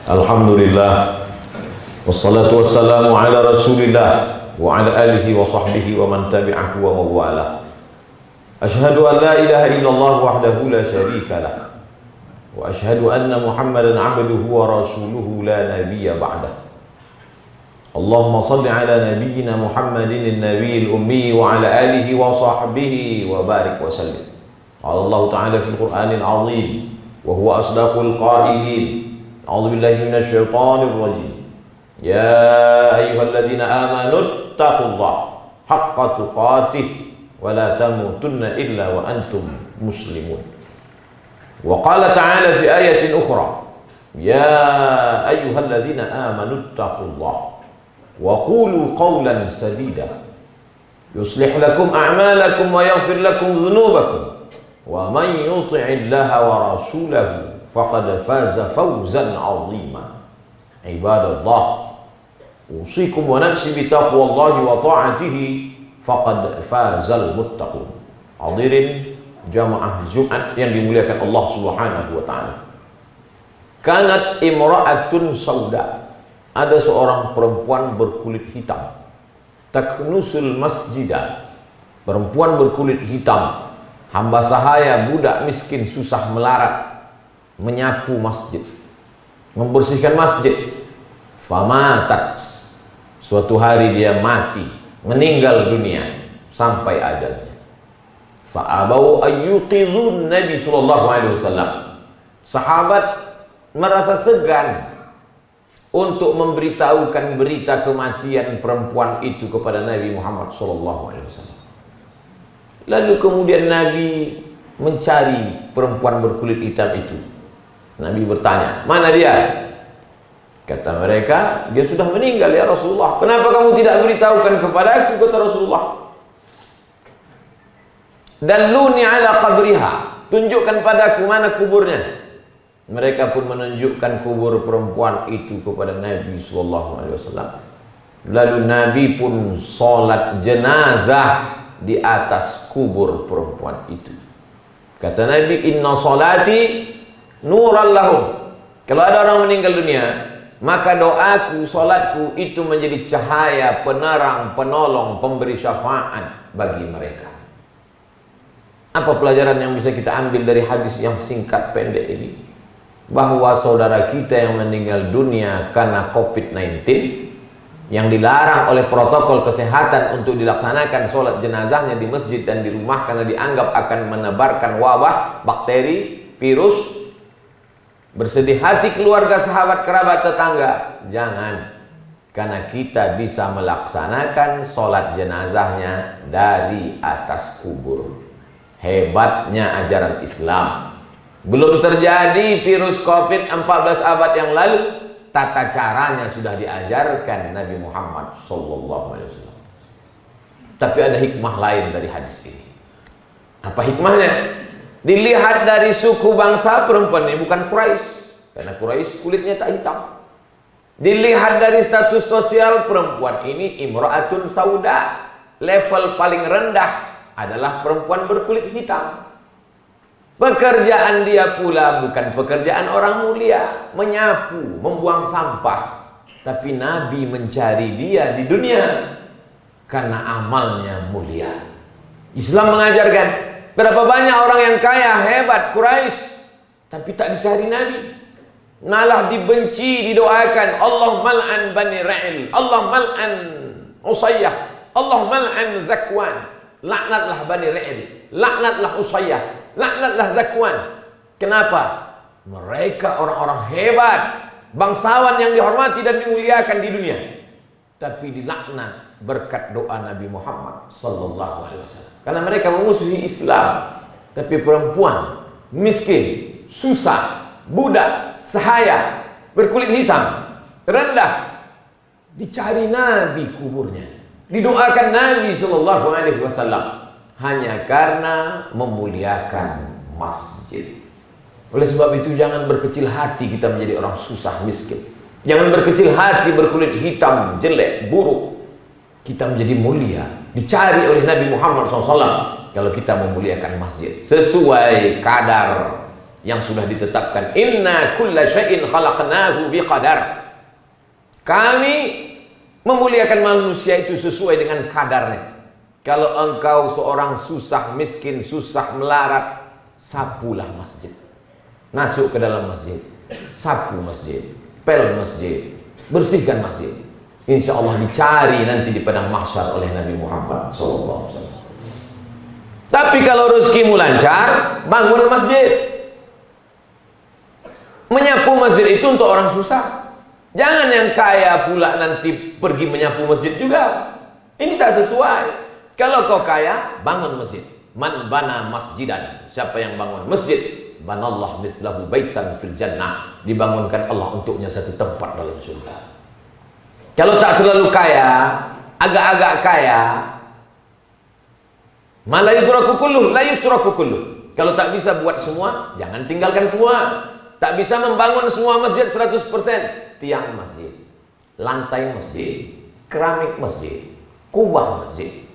Alhamdulillah, wassalatu wassalamu ala rasulillah wa ala alihi wa sahbihi wa man tabi'ahu wa mawala. Ashhadu an la ilaha illallah wahdahu la syarika lah, wa ashhadu anna muhammadan abduhu wa rasuluhu la nabiyya ba'dah. Allahumma salli ala nabiyyina muhammadin nabiyil ummi wa ala alihi wa sahbihi wa barik wa sallim. Allah ta'ala fil Qur'anil azim wa huwa asdaqul qailin. A'udzu billahi minasyaitonir rajim. Ya ayyuhalladzina amanu taqullaha haqqa tuqatih wa la tamutunna illa wa antum muslimun. Wa qala ta'ala fi ayatin ukhra, ya ayyuhalladzina amanu taqullaha wa qulu qawlan sadida yuslih lakum a'malakum wa yaghfir lakum dhunubakum wa man yuti'illaha wa rasulahu faqad faza fawzan 'azima. Ibadallah, usikum wa nafsi bi taqwallahi wa ta'atihi faqad fazal muttaqun. Hadirin jamaah Jumat yang dimuliakan Allah Subhanahu wa taala. Kanat imra'atun sauda, ada seorang perempuan berkulit hitam, taknusul masjidah, perempuan berkulit hitam, hamba sahaya, budak miskin, susah melarat, menyapu masjid, membersihkan masjid. Famatat, suatu hari dia mati, meninggal dunia sampai ajalnya. Fa'abau ayyuqizun Nabi sallallahu alaihi wasallam. Sahabat merasa segan untuk memberitahukan berita kematian perempuan itu kepada Nabi Muhammad sallallahu alaihi wasallam. Lalu kemudian Nabi mencari perempuan berkulit hitam itu. Nabi bertanya, mana dia? Kata mereka, dia sudah meninggal ya Rasulullah. Kenapa kamu tidak beritahukan kepada aku, kata Rasulullah. Dalluni ala qabriha, tunjukkan padaku mana kuburnya. Mereka pun menunjukkan kubur perempuan itu kepada Nabi sallallahu alaihi wasallam. Lalu Nabi pun salat jenazah di atas kubur perempuan itu. Kata Nabi, inna salati nuran lahum. Kalau ada orang meninggal dunia, maka doaku, solatku itu menjadi cahaya, penerang, penolong, pemberi syafaat bagi mereka. Apa pelajaran yang bisa kita ambil dari hadis yang singkat pendek ini? Bahwa saudara kita yang meninggal dunia karena COVID-19, yang dilarang oleh protokol kesehatan untuk dilaksanakan sholat jenazahnya di masjid dan di rumah karena dianggap akan menebarkan wabah, bakteri, virus. Bersedih hati keluarga, sahabat, kerabat, tetangga. Jangan, karena kita bisa melaksanakan sholat jenazahnya dari atas kubur. Hebatnya ajaran Islam. Belum terjadi virus COVID 14 abad yang lalu, tata caranya sudah diajarkan Nabi Muhammad SAW. Tapi ada hikmah lain dari hadis ini. Apa hikmahnya? Dilihat dari suku bangsa perempuan ini bukan Quraisy, karena Quraisy kulitnya tak hitam. Dilihat dari status sosial perempuan ini imra'atun sauda, level paling rendah adalah perempuan berkulit hitam. Pekerjaan dia pula bukan pekerjaan orang mulia, menyapu, membuang sampah. Tapi Nabi mencari dia di dunia karena amalnya mulia. Islam mengajarkan, berapa banyak orang yang kaya, hebat, Quraisy, tapi tak dicari Nabi. Malah dibenci, didoakan. Allah mal'an Bani Ra'il, Allah mal'an Usayyah, Allah mal'an Zakwan. Laknatlah Bani Ra'il, laknatlah Usayyah, laknatlah Zakwan. Kenapa? Mereka orang-orang hebat, bangsawan yang dihormati dan dimuliakan di dunia, tapi dilaknat berkat doa Nabi Muhammad sallallahu alaihi wasallam. Karena mereka memusuhi Islam. Tapi perempuan miskin, susah, budak, sahaya, berkulit hitam, rendah, dicari Nabi kuburnya, didoakan Nabi sallallahu alaihi wasallam hanya karena memuliakan masjid. Oleh sebab itu jangan berkecil hati kita menjadi orang susah miskin. Jangan berkecil hati berkulit hitam, jelek, buruk. Kita menjadi mulia, dicari oleh Nabi Muhammad SAW kalau kita memuliakan masjid sesuai kadar yang sudah ditetapkan. Inna kulla syai'in khalaqnahu biqadar. Kami memuliakan manusia itu sesuai dengan kadarnya. Kalau engkau seorang susah miskin, susah melarat, sapulah masjid. Masuk ke dalam masjid, sapu masjid, pel masjid, bersihkan masjid. Insya Allah dicari nanti di padang mahsyar oleh Nabi Muhammad SAW. Tapi kalau rezekimu lancar, bangun masjid. Menyapu masjid itu untuk orang susah. Jangan yang kaya pula nanti pergi menyapu masjid juga. Ini tak sesuai. Kalau kau kaya, bangun masjid. Man bana masjidan. Siapa yang bangun masjid, banallah mislahu baitan fil jannah. Dibangunkan Allah untuknya satu tempat dalam surga. Kalau tak terlalu kaya, agak-agak kaya, malah yutraku kulluh, la yutraku kulluh. Kalau tak bisa buat semua, jangan tinggalkan semua. Tak bisa membangun semua masjid 100%. Tiang masjid, lantai masjid, keramik masjid, kubah masjid.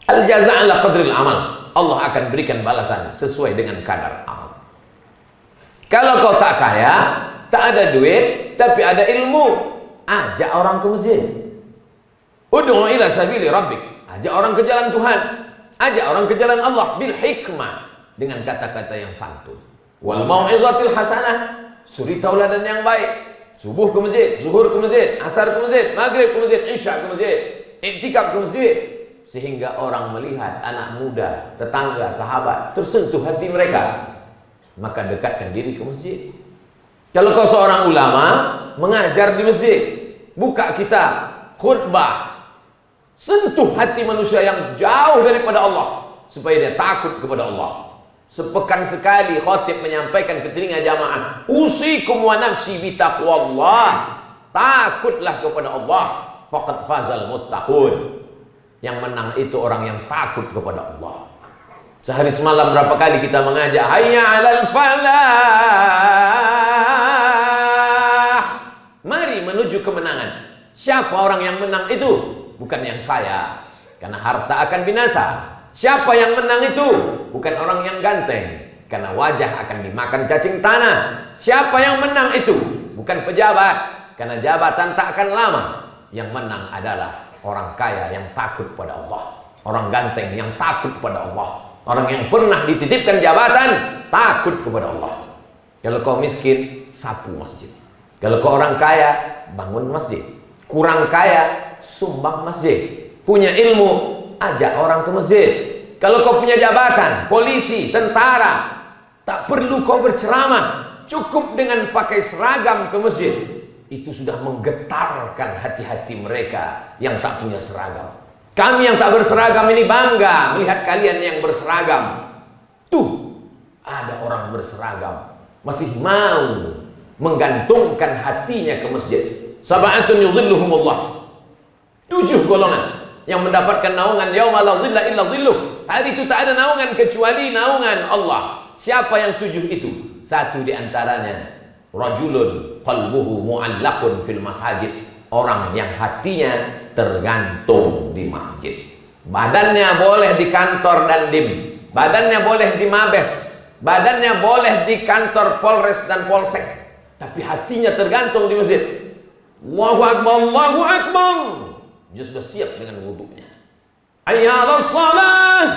Al-jaza' ala qadril amal. Allah akan berikan balasan sesuai dengan kadar amal. Kalau kau tak kaya, tak ada duit, tapi ada ilmu, ajak orang ke masjid. Ud'u ila sabili rabbik. Ajak orang ke jalan Tuhan. Ajak orang ke jalan Allah bil hikmah, dengan kata-kata yang santun. Wal mau'izatil hasanah. Suri tauladan yang baik. Subuh ke masjid, zuhur ke masjid, asar ke masjid, maghrib ke masjid, isya ke masjid, iktikaf ke masjid. Sehingga orang melihat anak muda, tetangga, sahabat tersentuh hati mereka, maka dekatkan diri ke masjid. Kalau kau seorang ulama, mengajar di masjid, buka kitab, khutbah, sentuh hati manusia yang jauh daripada Allah, supaya dia takut kepada Allah. Sepekan sekali khatib menyampaikan ke telinga jamaah, usikum wa nafsi bitaqwallah. Takutlah kepada Allah, faqad fazal muttaqun. Yang menang itu orang yang takut kepada Allah. Sehari semalam berapa kali kita mengajak, hayya 'alal falah. Mari menuju kemenangan. Siapa orang yang menang itu? Bukan yang kaya, karena harta akan binasa. Siapa yang menang itu? Bukan orang yang ganteng, karena wajah akan dimakan cacing tanah. Siapa yang menang itu? Bukan pejabat, karena jabatan tak akan lama. Yang menang adalah orang kaya yang takut pada Allah, orang ganteng yang takut pada Allah, orang yang pernah dititipkan jabatan takut kepada Allah. Kalau kau miskin, sapu masjid. Kalau kau orang kaya, bangun masjid. Kurang kaya, sumbang masjid. Punya ilmu, ajak orang ke masjid. Kalau kau punya jabatan, polisi, tentara, tak perlu kau berceramah, cukup dengan pakai seragam ke masjid. Itu sudah menggetarkan hati-hati mereka yang tak punya seragam. Kami yang tak berseragam ini bangga melihat kalian yang berseragam. Tuh, ada orang berseragam masih mau menggantungkan hatinya ke masjid. Sab'atun yuzilluhumullah. 7 golongan yang mendapatkan naungan yauma la zilla illa zilluh. Hari itu tak ada naungan kecuali naungan Allah. Siapa yang 7 itu? Satu di antaranya, rajulun qalbuhu mu'allaqun fil masajid. Orang yang hatinya tergantung di masjid. Badannya boleh di kantor Dandim, badannya boleh di Mabes, badannya boleh di kantor Polres dan Polsek, tapi hatinya tergantung di masjid. Allahu Akbar, Allahu Akbar. Dia sudah siap dengan wudhunya. Hayya 'alas shalah.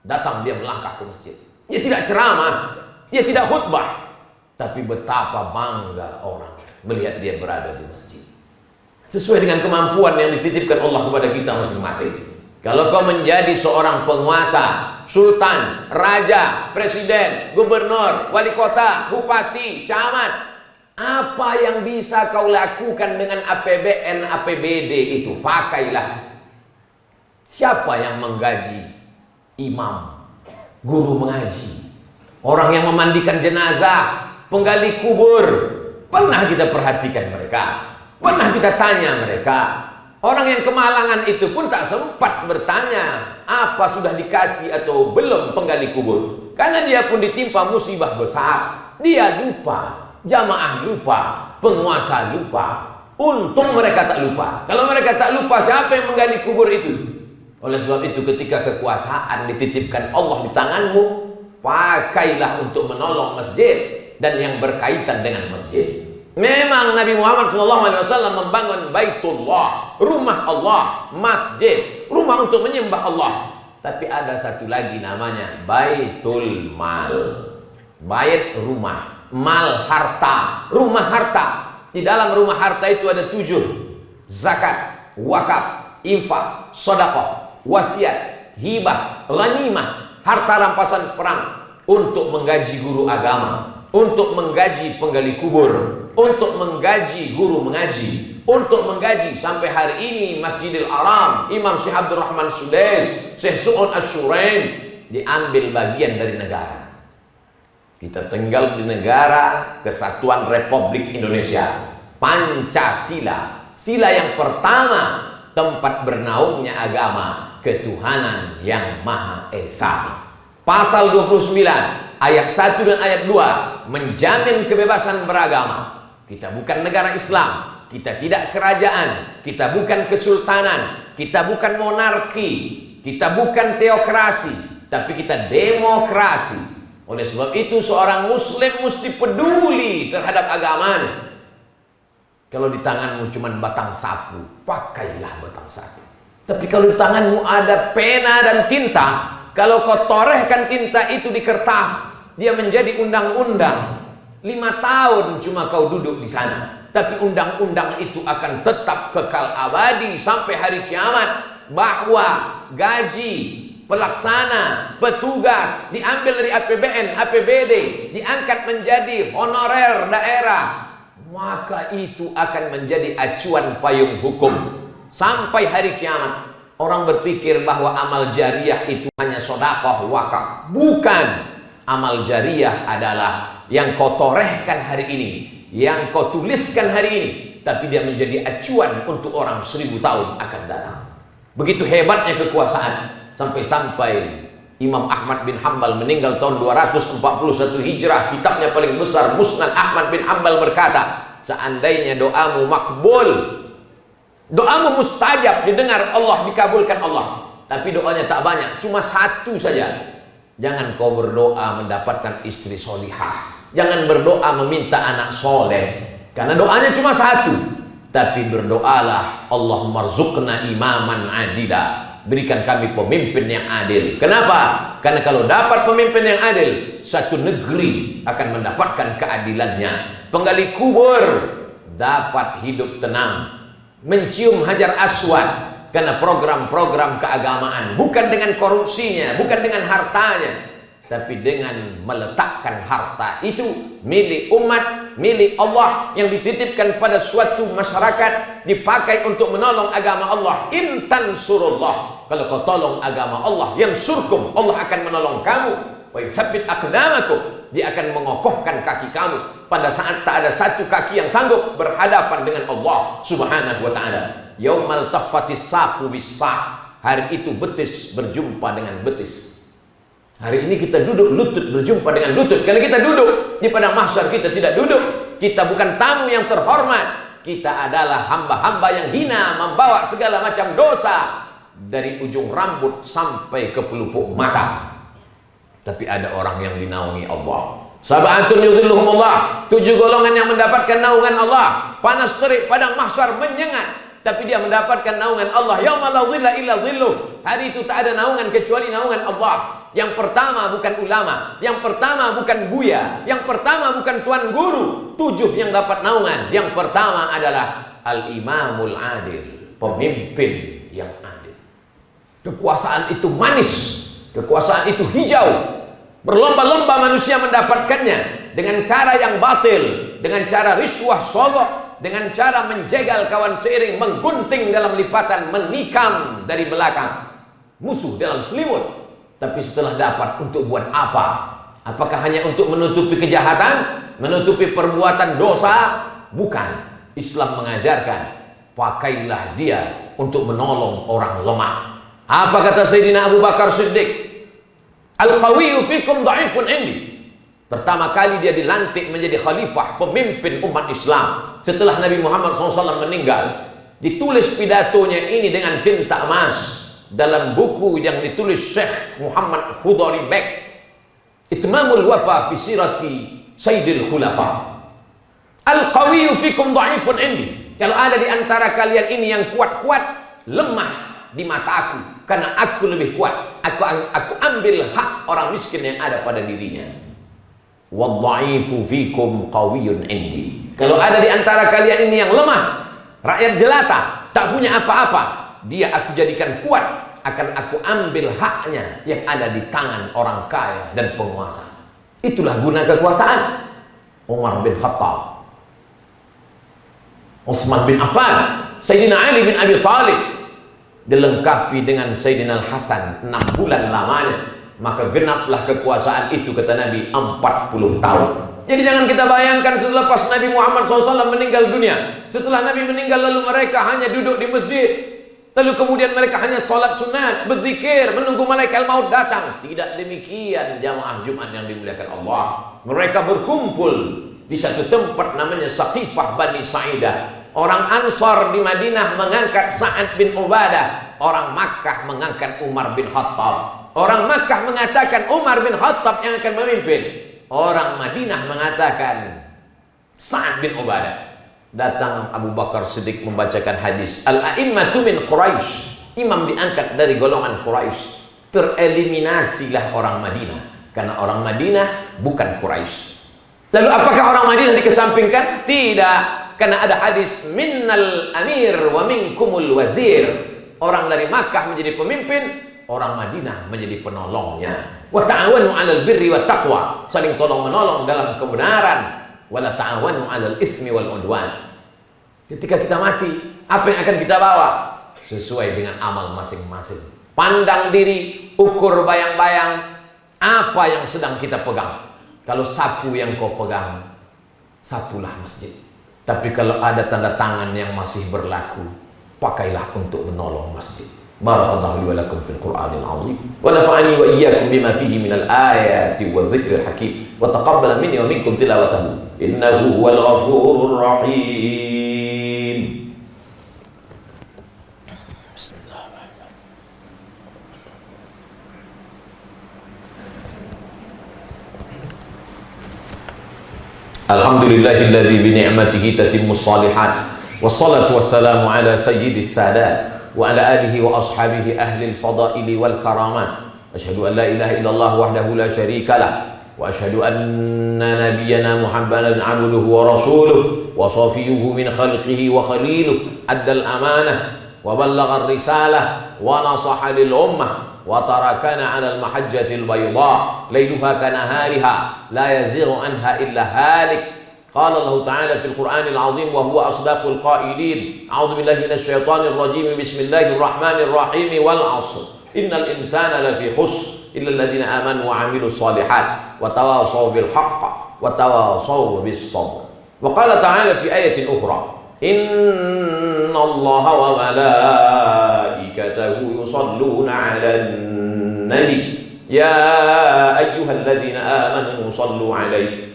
Datang dia melangkah ke masjid. Dia tidak ceramah, dia tidak khutbah, tapi betapa bangga orang melihat dia berada di masjid. Sesuai dengan kemampuan yang dititipkan Allah kepada kita masing-masing. Kalau kau menjadi seorang penguasa, sultan, raja, presiden, gubernur, wali kota, bupati, camat, apa yang bisa kau lakukan dengan APBN, APBD itu? Pakailah. Siapa yang menggaji imam, guru mengaji, orang yang memandikan jenazah, penggali kubur? Pernah kita perhatikan mereka? Pernah kita tanya mereka? Orang yang kemalangan itu pun tak sempat bertanya apa sudah dikasih atau belum penggali kubur, karena dia pun ditimpa musibah besar. Dia lupa, jamaah lupa, penguasa lupa. Untung mereka tak lupa. Kalau mereka tak lupa, siapa yang menggali kubur itu? Oleh sebab itu, ketika kekuasaan dititipkan Allah di tanganmu, pakailah untuk menolong masjid dan yang berkaitan dengan masjid. Memang Nabi Muhammad SAW membangun Baitullah, rumah Allah, masjid, rumah untuk menyembah Allah. Tapi ada satu lagi namanya Baitul Mal. Bait rumah, mal harta, rumah harta. Di dalam rumah harta itu ada 7: zakat, wakaf, infak, sedekah, wasiat, hibah, ghanimah, harta rampasan perang, untuk menggaji guru agama, untuk menggaji penggali kubur, untuk menggaji guru mengaji, untuk menggaji sampai hari ini Masjidil Haram, Imam Syekh Abdul Rahman Sudais, Syekh Su'un Asyurain diambil bagian dari negara. Kita tinggal di negara Kesatuan Republik Indonesia, Pancasila, sila yang pertama, tempat bernaungnya agama ketuhanan yang Maha Esa. Pasal 29 ayat 1 dan ayat 2 menjamin kebebasan beragama. Kita bukan negara Islam, kita tidak kerajaan, kita bukan kesultanan, kita bukan monarki, kita bukan teokrasi, tapi kita demokrasi. Oleh sebab itu seorang muslim mesti peduli terhadap agamanya. Kalau di tanganmu cuma batang sapu, pakailah batang sapu. Tapi kalau di tanganmu ada pena dan tinta, kalau kau torehkan tinta itu di kertas, dia menjadi undang-undang. 5 tahun cuma kau duduk di sana, tapi undang-undang itu akan tetap kekal abadi sampai hari kiamat. Bahwa gaji pelaksana, petugas diambil dari APBN, APBD, diangkat menjadi honorer daerah, maka itu akan menjadi acuan payung hukum sampai hari kiamat. Orang berpikir bahwa amal jariah itu hanya sedekah, wakaf. Bukan. Amal jariah adalah yang kau torehkan hari ini, yang kau tuliskan hari ini, tapi dia menjadi acuan untuk orang 1000 tahun akan datang. Begitu hebatnya kekuasaan, sampai-sampai Imam Ahmad bin Hanbal meninggal tahun 241 Hijrah. Kitabnya paling besar, Musnad Ahmad bin Hanbal, berkata, seandainya doamu makbul, doamu mustajab, didengar Allah, dikabulkan Allah, tapi doanya tak banyak, cuma 1 saja. Jangan kau berdoa mendapatkan istri solihah, jangan berdoa meminta anak soleh, karena doanya cuma 1. Tapi berdoalah, Allahumma rzuqna imaman adila, berikan kami pemimpin yang adil. Kenapa? Karena kalau dapat pemimpin yang adil, satu negeri akan mendapatkan keadilannya. Penggali kubur dapat hidup tenang, mencium hajar aswad, karena program-program keagamaan, bukan dengan korupsinya, bukan dengan hartanya, tapi dengan meletakkan harta itu milik umat, milik Allah, yang dititipkan pada suatu masyarakat, dipakai untuk menolong agama Allah. In tansurullah, kalau kau tolong agama Allah, yang surkum, Allah akan menolong kamu. Wa yutsabbit aqdamakum, dia akan mengokohkan kaki kamu pada saat tak ada satu kaki yang sanggup berhadapan dengan Allah Subhanahu wa ta'ala. Yaumal taffatis saku bis-sa', hari itu betis berjumpa dengan betis. Hari ini kita duduk lutut berjumpa dengan lutut, karena kita duduk di padang mahsyar. Kita tidak duduk, kita bukan tamu yang terhormat, kita adalah hamba-hamba yang hina, membawa segala macam dosa dari ujung rambut sampai ke pelupuk mata. Tapi ada orang yang dinaungi Allah. Sab'atun yudhilluhumullah, 7 golongan yang mendapatkan naungan Allah. Panas terik padang mahsyar menyengat, tapi dia mendapatkan naungan Allah. Yauma la dhilla illa dhilluh, hari itu tak ada naungan kecuali naungan Allah. Yang pertama bukan ulama, yang pertama bukan buya, yang pertama bukan tuan guru. 7 yang dapat naungan. Yang pertama adalah al-imamul adil, pemimpin yang adil. Kekuasaan itu manis, kekuasaan itu hijau. Berlomba-lomba manusia mendapatkannya dengan cara yang batil, dengan cara riswah sogok, dengan cara menjegal kawan seiring, menggunting dalam lipatan, menikam dari belakang, musuh dalam selimut. Tapi setelah dapat, untuk buat apa? Apakah hanya untuk menutupi kejahatan, menutupi perbuatan dosa? Bukan. Islam mengajarkan, pakailah dia untuk menolong orang lemah. Apa kata Sayyidina Abu Bakar Siddiq? Al-qawiyyu fikum dha'ifun indi. Pertama kali dia dilantik menjadi khalifah, pemimpin umat Islam setelah Nabi Muhammad SAW meninggal. Ditulis pidatonya ini dengan tinta emas dalam buku yang ditulis Syekh Muhammad Hudhari Bek. Itmamul wafa fi sirati sayyidil khulafa. Al-qawiyyu fikum dha'ifun indi. Kalau ada di antara kalian ini yang kuat-kuat, lemah di mata aku, karena aku lebih kuat. Aku ambil hak orang miskin yang ada pada dirinya. Wadha'ifu fikum qawiyyun indi. Kalau ada di antara kalian ini yang lemah, rakyat jelata, tak punya apa-apa, dia aku jadikan kuat, akan aku ambil haknya yang ada di tangan orang kaya dan penguasa. Itulah guna kekuasaan. Umar bin Khattab, Utsman bin Affan, Sayyidina Ali bin Abi Thalib, dilengkapi dengan Sayyidina Al-Hasan 6 bulan lamanya, maka genaplah kekuasaan itu, kata Nabi, 40 tahun. Jadi jangan kita bayangkan selepas Nabi Muhammad SAW meninggal dunia, setelah Nabi meninggal lalu mereka hanya duduk di masjid, lalu kemudian mereka hanya sholat sunat, berzikir, menunggu malaikat maut datang. Tidak demikian jamaah Jumat yang dimuliakan Allah. Mereka berkumpul di satu tempat namanya Saqifah Bani Sa'idah. Orang Ansar di Madinah mengangkat Sa'ad bin Ubadah, orang Makkah mengangkat Umar bin Khattab. Orang Makkah mengatakan Umar bin Khattab yang akan memimpin, orang Madinah mengatakan Sa'ad bin Ubadah. Datang Abu Bakar Siddiq membacakan hadis, Al-a'immatu min Quraisy, imam diangkat dari golongan Quraisy. Tereliminasilah orang Madinah, karena orang Madinah bukan Quraisy. Lalu apakah orang Madinah dikesampingkan? Tidak, karena ada hadis minnal amir wa minkumul wazir. Orang dari Makkah menjadi pemimpin, orang Madinah menjadi penolongnya. Wa ta'awanu 'alal birri wat taqwa, saling tolong menolong dalam kebenaran. Wala ta'awanu 'alal ismi wal 'udwan. Ketika kita mati, apa yang akan kita bawa? Sesuai dengan amal masing-masing. Pandang diri, ukur bayang-bayang apa yang sedang kita pegang. Kalau sapu yang kau pegang, sapulah masjid. Tapi kalau ada tanda tangan yang masih berlaku, pakailah untuk menolong masjid. Barakallahu li wa lakum fil Qur'anil 'azim wa nafa'ani wa iyyakum bima fihi minal ayati wa dzikril hakim wa taqabbala minni wa minkum tilawatahu innahu huwal ghafurur rahim. Alhamdulillahilladzi bi ni'matihi tatimmus shalihat. Wassalatu wassalamu ala sayyidis sadat wa ala alihi wa ashabihi ahli al-fadaili wal karamat. Asyhadu an la ilaha illallah wahdahu la syarika lah wa asyhadu anna nabiyyana Muhammadan 'abduhu wa rasuluh wa safiyuhu min khalqihi wa khaliluh. Addal amanah wa ballagha ar-risalah wa nasaha lil ummah wa tarakana 'ala al-mahajjatil bayda lailuha kanahariha la yazighu anha illa halik. Qala Allah Ta'ala fil Qur'anil 'azim wa huwa asdaqul qailin. A'udzu billahi minasy syaithanir rajim. Bismillahirrahmanirrahim. Wal 'ashr. Innal insana lafi khusr illa alladziina amanu wa 'amilus shalihat wa tawashaw bil haqq wa tawashaw bis sabr. Wa qala ta'ala fi ayatin ukhra, inna Allaha wa malaikatahu yusalluna 'alan nabi ya ayyuhalladzina amanu sallu 'alaihi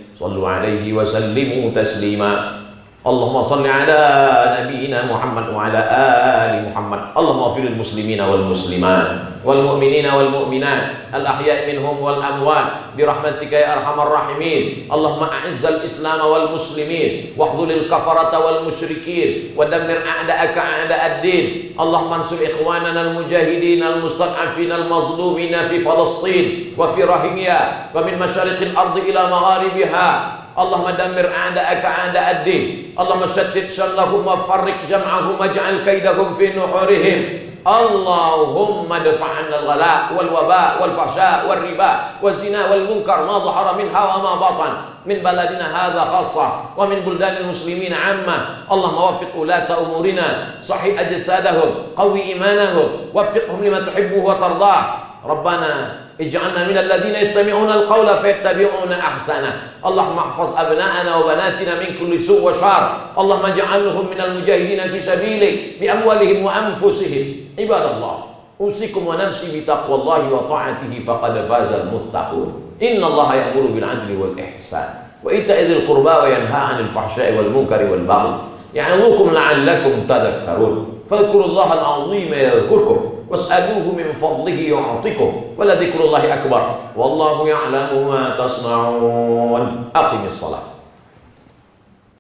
wa sallimu taslima. Allahumma salli ala nabiyyina Muhammad wa ala ali Muhammad. Allahumma ighfir lil muslimina wal muslimat wal mu'minina wal mu'minat al ahya'i minhum wal amwat bi rahmatika ya arhamar rahimin. Allahumma a'izzal islam wal muslimin wa khudhil kafarata wal musyrikin wa dammir a'da'aka a'da'ad-din. Allahumma ansur ikhwanana al mujahidin al mustad'afin al mazlumin fi Palestin wa fi rahimiyah wa min masyariqil ardi ila magharibiha. Allahumma dammir a'da'aka a'da'ad-din. Allahumma shaddid shallahum wa farriq jam'ahum waj'al kaidahum fi nuhurihim. Allahumma dafa'anna al-ghala wal waba wal fahsya wal riba wal zina wal munkar ma dhahara minha wa ma batan min baladina hadha khassa wa min buldanil muslimin 'amma. Allahumma waffiq ulata umurina, sahih ajsadahum, qawi imanahum, waffiqhum lima tuhibbu wa tardah. Rabbana ij'alna minal ladzina yastami'una al-qawla fayattabi'una ahsana. Allahumma ihfaz abna'ana wa banatina min kulli su' wa syarr. Allahumma ij'alhum minal mujahidin fi sabilik bi amwalihim wa anfusihim. Ibadallah, usikum wa nafsi bi taqwallahi wa ta'atihi faqad fazal muttaqun. Innallaha ya'muru bil 'adli wal ihsan wa ita'i dzil qurba wa yanha 'anil fahsya'i wal munkari wal baghi. Ya'idhukum la'allakum tadhakkarun. Fadhkurullaha al-'azima yadhkurkum was'aluhu min fadlihi yu'tikum wa la dzikrullahi akbar wallahu ya'lamu ma tasna'un. Aqimis shalah.